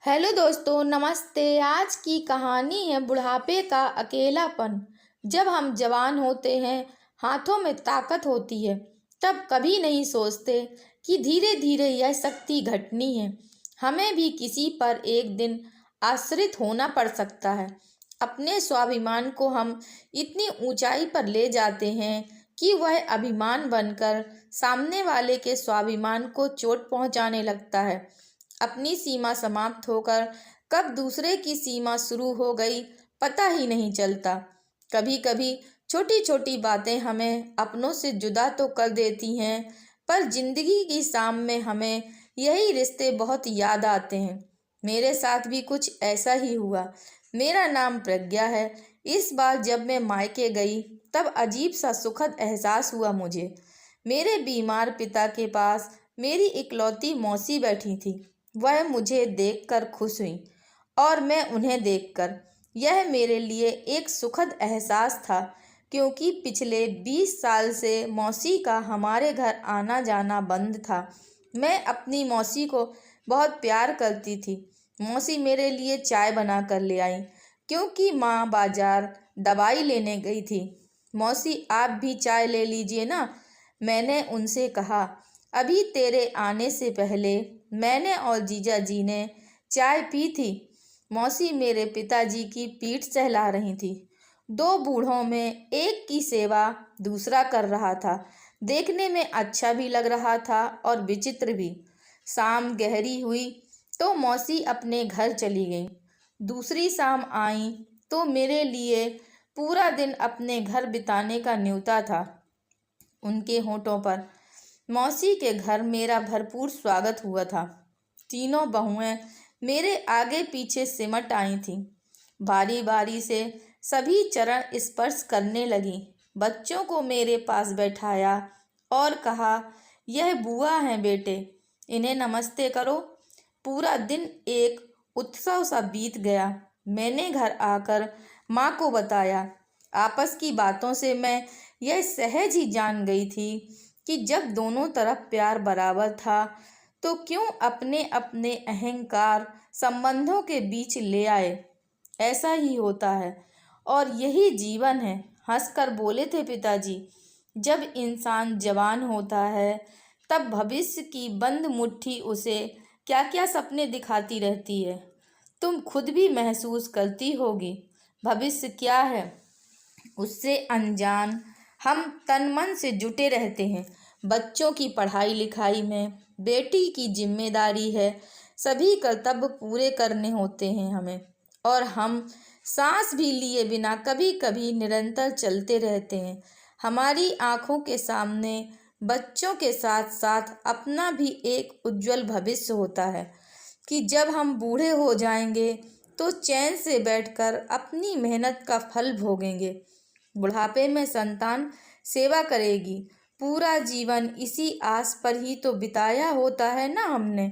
Hello दोस्तों, नमस्ते। आज की कहानी है बुढ़ापे का अकेलापन। जब हम जवान होते हैं, हाथों में ताकत होती है, तब कभी नहीं सोचते कि धीरे धीरे यह शक्ति घटनी है। हमें भी किसी पर एक दिन आश्रित होना पड़ सकता है। अपने स्वाभिमान को हम इतनी ऊंचाई पर ले जाते हैं कि वह अभिमान बनकर सामने वाले के स्वाभिमान को चोट पहुंचाने लगता है। अपनी सीमा समाप्त होकर कब दूसरे की सीमा शुरू हो गई पता ही नहीं चलता। कभी कभी छोटी छोटी बातें हमें अपनों से जुदा तो कर देती हैं, पर जिंदगी की शाम में हमें यही रिश्ते बहुत याद आते हैं। मेरे साथ भी कुछ ऐसा ही हुआ। मेरा नाम प्रज्ञा है। इस बार जब मैं मायके गई तब अजीब सा सुखद एहसास हुआ मुझे। मेरे बीमार पिता के पास मेरी इकलौती मौसी बैठी थी। वह मुझे देखकर खुश हुई और मैं उन्हें देखकर। यह मेरे लिए एक सुखद एहसास था, क्योंकि पिछले 20 साल से मौसी का हमारे घर आना जाना बंद था। मैं अपनी मौसी को बहुत प्यार करती थी। मौसी मेरे लिए चाय बना कर ले आई, क्योंकि माँ बाजार दवाई लेने गई थी। मौसी, आप भी चाय ले लीजिए ना, मैंने उनसे कहा। अभी तेरे आने से पहले मैंने और जीजा जी ने चाय पी थी। मौसी मेरे पिताजी की पीठ सहला रही थी। दो बूढ़ों में एक की सेवा दूसरा कर रहा था। देखने में अच्छा भी लग रहा था और विचित्र भी। शाम गहरी हुई तो मौसी अपने घर चली गई। दूसरी शाम आई तो मेरे लिए पूरा दिन अपने घर बिताने का न्योता था। उनके होठों पर मौसी के घर मेरा भरपूर स्वागत हुआ था। तीनों बहुएं मेरे आगे पीछे सिमट आई थीं। बारी बारी से सभी चरण स्पर्श करने लगी। बच्चों को मेरे पास बैठाया और कहा, यह बुआ हैं बेटे, इन्हें नमस्ते करो। पूरा दिन एक उत्सव सा बीत गया। मैंने घर आकर माँ को बताया। आपस की बातों से मैं यह सहज ही जान गई थी कि जब दोनों तरफ प्यार बराबर था तो क्यों अपने अपने अहंकार संबंधों के बीच ले आए। ऐसा ही होता है और यही जीवन है, हंसकर बोले थे पिताजी। जब इंसान जवान होता है तब भविष्य की बंद मुट्ठी उसे क्या क्या सपने दिखाती रहती है। तुम खुद भी महसूस करती होगी। भविष्य क्या है उससे अनजान हम तन मन से जुटे रहते हैं। बच्चों की पढ़ाई लिखाई में, बेटी की जिम्मेदारी है, सभी कर्तव्य पूरे करने होते हैं हमें, और हम सांस भी लिए बिना कभी कभी निरंतर चलते रहते हैं। हमारी आंखों के सामने बच्चों के साथ साथ अपना भी एक उज्जवल भविष्य होता है कि जब हम बूढ़े हो जाएंगे तो चैन से बैठकर अपनी मेहनत का फल भोगेंगे। बुढ़ापे में संतान सेवा करेगी। पूरा जीवन इसी आस पर ही तो बिताया होता है ना हमने।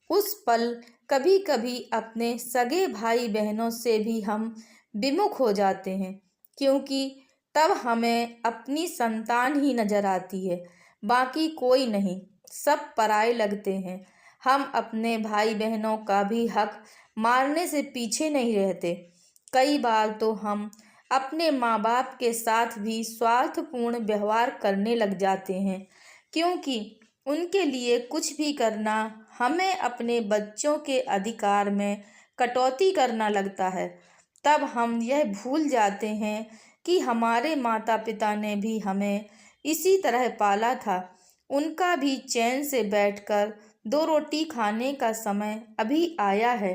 उस पल कभी कभी अपने सगे भाई बहनों से भी हम विमुख हो जाते हैं, क्योंकि तब हमें अपनी संतान ही नजर आती है, बाकी कोई नहीं, सब पराये लगते हैं। हम अपने भाई बहनों का भी हक मारने से पीछे नहीं रहते। कई बार तो हम अपने माँ बाप के साथ भी स्वार्थपूर्ण व्यवहार करने लग जाते हैं, क्योंकि उनके लिए कुछ भी करना हमें अपने बच्चों के अधिकार में कटौती करना लगता है। तब हम यह भूल जाते हैं कि हमारे माता पिता ने भी हमें इसी तरह पाला था। उनका भी चैन से बैठकर दो रोटी खाने का समय अभी आया है।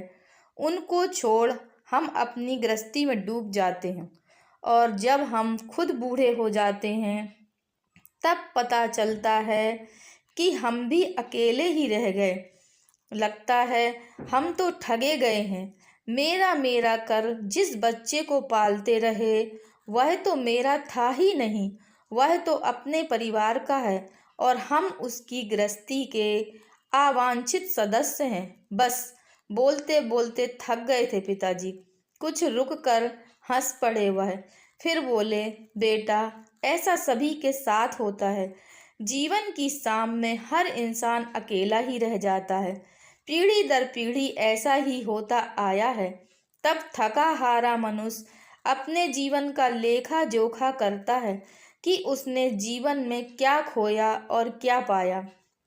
उनको छोड़ हम अपनी गृहस्थी में डूब जाते हैं, और जब हम खुद बूढ़े हो जाते हैं तब पता चलता है कि हम भी अकेले ही रह गए। लगता है हम तो ठगे गए हैं। मेरा मेरा कर जिस बच्चे को पालते रहे वह तो मेरा था ही नहीं, वह तो अपने परिवार का है, और हम उसकी गृहस्थी के अवांछित सदस्य हैं। बस बोलते बोलते थक गए थे पिताजी। कुछ रुक कर हंस पड़े वह। फिर बोले, बेटा, ऐसा सभी के साथ होता है। जीवन की शाम में हर इंसान अकेला ही रह जाता है। पीढ़ी दर पीढ़ी ऐसा ही होता आया है। तब थका हारा मनुष्य अपने जीवन का लेखा जोखा करता है कि उसने जीवन में क्या खोया और क्या पाया।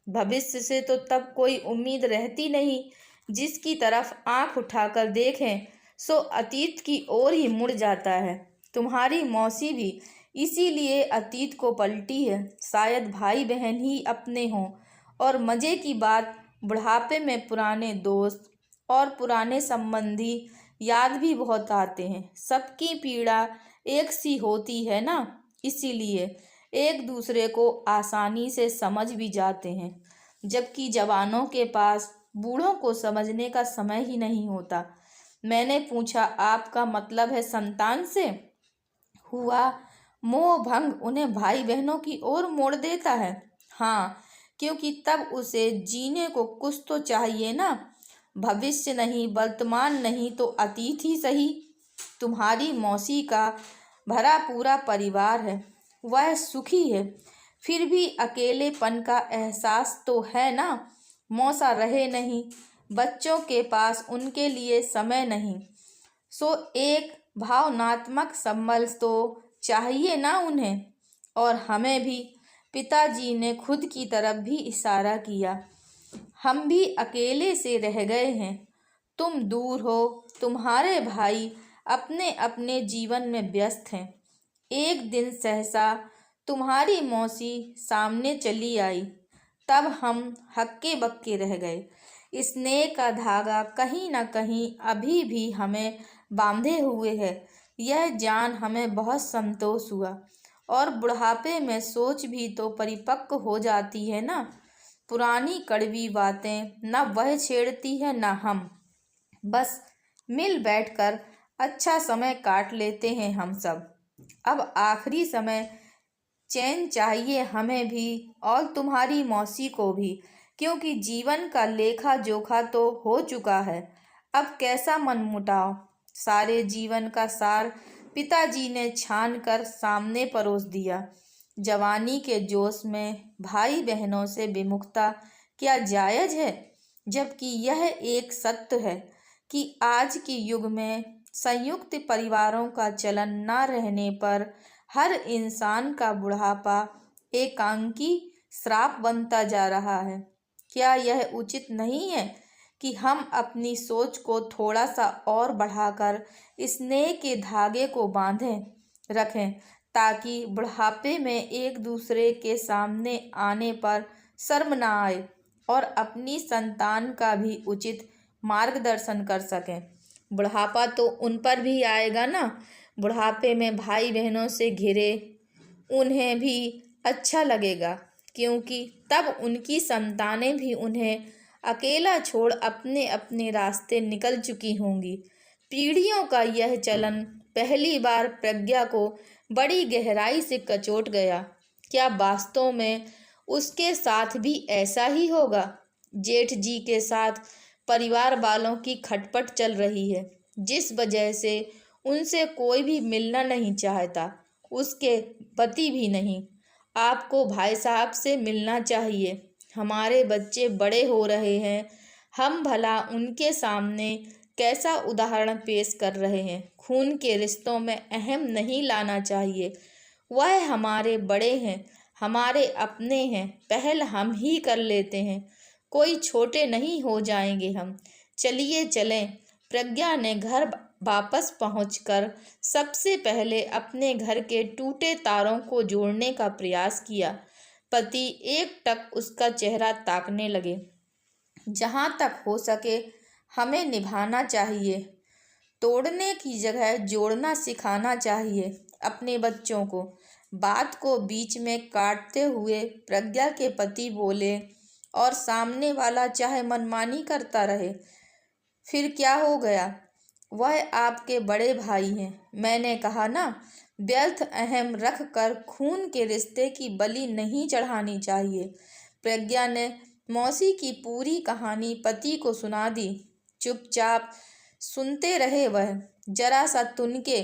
भविष्य से तो तब कोई उम्मीद रहती नहीं। जिसकी तरफ आंख उठाकर देखें सो अतीत की ओर ही मुड़ जाता है। तुम्हारी मौसी भी इसीलिए अतीत को पलटी है। शायद भाई बहन ही अपने हों। और मज़े की बात, बुढ़ापे में पुराने दोस्त और पुराने संबंधी याद भी बहुत आते हैं। सबकी पीड़ा एक सी होती है ना, इसीलिए एक दूसरे को आसानी से समझ भी जाते हैं। जबकि जवानों के पास बूढ़ों को समझने का समय ही नहीं होता। मैंने पूछा, आपका मतलब है संतान से हुआ मोह भंग उन्हें भाई बहनों की ओर मोड़ देता है? हाँ, क्योंकि तब उसे जीने को कुछ तो चाहिए ना। भविष्य नहीं, वर्तमान नहीं तो अतीत ही सही। तुम्हारी मौसी का भरा पूरा परिवार है, वह सुखी है, फिर भी अकेलेपन का एहसास तो है ना। मौसा रहे नहीं, बच्चों के पास उनके लिए समय नहीं, सो एक भावनात्मक संबल तो चाहिए ना उन्हें। और हमें भी। पिताजी ने खुद की तरफ भी इशारा किया। हम भी अकेले से रह गए हैं। तुम दूर हो, तुम्हारे भाई अपने अपने जीवन में व्यस्त हैं। एक दिन सहसा तुम्हारी मौसी सामने चली आई। तब हम हक्के बक्के रह गए। स्नेह का धागा कहीं न कहीं अभी भी हमें बांधे हुए है। यह जान हमें बहुत संतोष हुआ। और बुढ़ापे में सोच भी तो परिपक्व हो जाती है ना। पुरानी कड़वी बातें न वह छेड़ती है न हम। बस मिल बैठकर अच्छा समय काट लेते हैं हम सब। अब आखिरी समय चैन चाहिए हमें भी और तुम्हारी मौसी को भी, क्योंकि जीवन का लेखा जोखा तो हो चुका है। अब कैसा मनमुटाव। सारे जीवन का सार पिताजी ने छान कर सामने परोस दिया। जवानी के जोश में भाई बहनों से विमुखता क्या जायज है? जबकि यह एक सत्य है कि आज के युग में संयुक्त परिवारों का चलन न रहने पर हर इंसान का बुढ़ापा एकांकी श्राप बनता जा रहा है। क्या यह उचित नहीं है कि हम अपनी सोच को थोड़ा सा और बढ़ाकर स्नेह के धागे को बांधें रखें, ताकि बुढ़ापे में एक दूसरे के सामने आने पर शर्म ना आए और अपनी संतान का भी उचित मार्गदर्शन कर सकें। बुढ़ापा तो उन पर भी आएगा ना। बुढ़ापे में भाई बहनों से घिरे उन्हें भी अच्छा लगेगा, क्योंकि तब उनकी संतानें भी उन्हें अकेला छोड़ अपने अपने रास्ते निकल चुकी होंगी। पीढ़ियों का यह चलन पहली बार प्रज्ञा को बड़ी गहराई से कचोट गया। क्या वास्तव में उसके साथ भी ऐसा ही होगा? जेठ जी के साथ परिवार वालों की खटपट चल रही है, जिस वजह से उनसे कोई भी मिलना नहीं चाहता, उसके पति भी नहीं। आपको भाई साहब से मिलना चाहिए। हमारे बच्चे बड़े हो रहे हैं, हम भला उनके सामने कैसा उदाहरण पेश कर रहे हैं। खून के रिश्तों में अहम नहीं लाना चाहिए। वह हमारे बड़े हैं, हमारे अपने हैं, पहल हम ही कर लेते हैं। कोई छोटे नहीं हो जाएंगे हम। चलिए चलें। प्रज्ञा ने घर वापस पहुंचकर सबसे पहले अपने घर के टूटे तारों को जोड़ने का प्रयास किया। पति एकटक उसका चेहरा ताकने लगे। जहाँ तक हो सके हमें निभाना चाहिए। तोड़ने की जगह जोड़ना सिखाना चाहिए अपने बच्चों को। बात को बीच में काटते हुए प्रज्ञा के पति बोले, और सामने वाला चाहे मनमानी करता रहे, फिर क्या हो गया? वह आपके बड़े भाई हैं। मैंने कहा ना, व्यर्थ अहम रख कर खून के रिश्ते की बलि नहीं चढ़ानी चाहिए। प्रज्ञा ने मौसी की पूरी कहानी पति को सुना दी। चुपचाप सुनते रहे वह, जरा सा तुनके,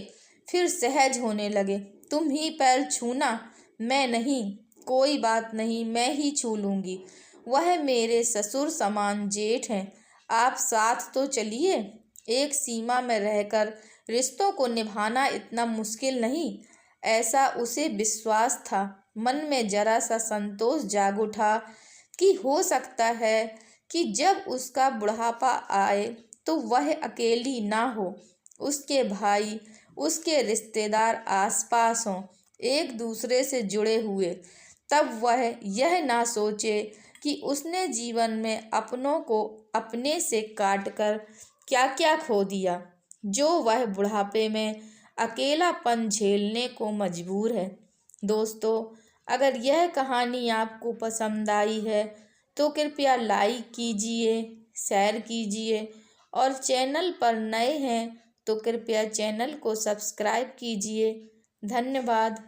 फिर सहज होने लगे। तुम ही पैर छूना, मैं नहीं। कोई बात नहीं, मैं ही छू लूँगी। वह मेरे ससुर समान जेठ हैं। आप साथ तो चलिए। एक सीमा में रहकर रिश्तों को निभाना इतना मुश्किल नहीं, ऐसा उसे विश्वास था। मन में जरा सा संतोष जाग उठा कि हो सकता है कि जब उसका बुढ़ापा आए तो वह अकेली ना हो, उसके भाई, उसके रिश्तेदार आसपास हों, एक दूसरे से जुड़े हुए। तब वह यह ना सोचे कि उसने जीवन में अपनों को अपने से काटकर क्या क्या खो दिया, जो वह बुढ़ापे में अकेलापन झेलने को मजबूर है। दोस्तों, अगर यह कहानी आपको पसंद आई है तो कृपया लाइक कीजिए, शेयर कीजिए और चैनल पर नए हैं तो कृपया चैनल को सब्सक्राइब कीजिए। धन्यवाद।